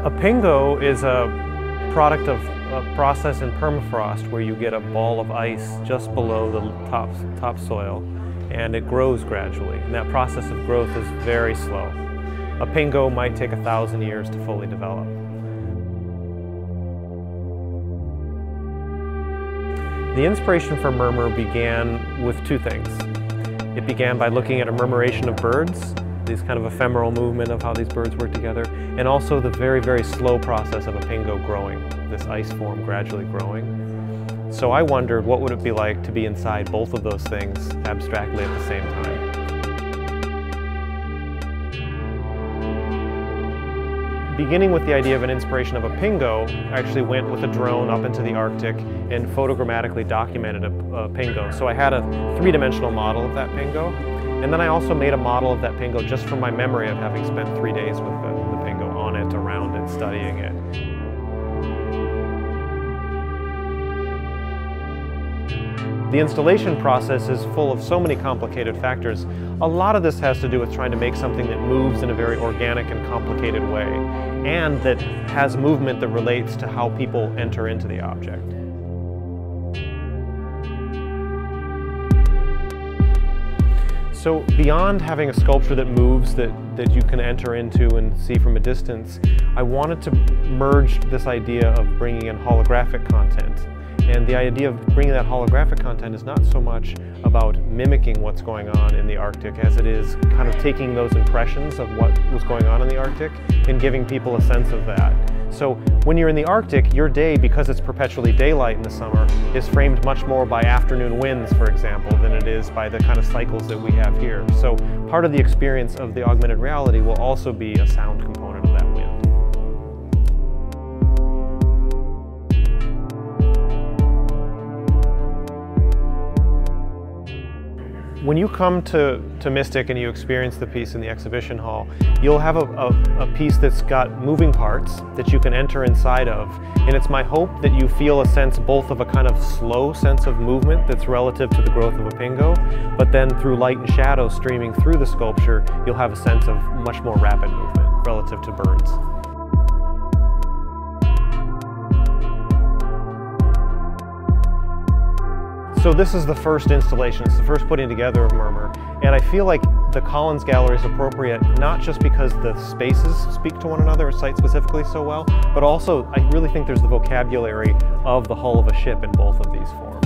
A pingo is a product of a process in permafrost where you get a ball of ice just below the topsoil, and it grows gradually. And that process of growth is very slow. A pingo might take 1,000 years to fully develop. The inspiration for Mumur began with two things. It began by looking at a murmuration of birds, these kind of ephemeral movement of how these birds work together, and also the very, very slow process of a pingo growing, this ice form gradually growing. So I wondered what would it be like to be inside both of those things abstractly at the same time. Beginning with the idea of an inspiration of a pingo, I actually went with a drone up into the Arctic and photogrammatically documented a pingo. So I had a three-dimensional model of that pingo, and then I also made a model of that pingo just from my memory of having spent 3 days with the pingo, on it, around it, studying it. The installation process is full of so many complicated factors. A lot of this has to do with trying to make something that moves in a very organic and complicated way, and that has movement that relates to how people enter into the object. So beyond having a sculpture that moves, that you can enter into and see from a distance, I wanted to merge this idea of bringing in holographic content. And the idea of bringing that holographic content is not so much about mimicking what's going on in the Arctic as it is kind of taking those impressions of what was going on in the Arctic and giving people a sense of that. So when you're in the Arctic, your day, because it's perpetually daylight in the summer, is framed much more by afternoon winds, for example, than it is by the kind of cycles that we have here. So part of the experience of the augmented reality will also be a sound component of that wind. When you come to Mystic and you experience the piece in the exhibition hall, you'll have a piece that's got moving parts that you can enter inside of. And it's my hope that you feel a sense both of a kind of slow sense of movement that's relative to the growth of a pingo, but then through light and shadow streaming through the sculpture, you'll have a sense of much more rapid movement relative to birds. So this is the first installation, it's the first putting together of Mumur, and I feel like the Collins Gallery is appropriate not just because the spaces speak to one another, site specifically so well, but also I really think there's the vocabulary of the hull of a ship in both of these forms.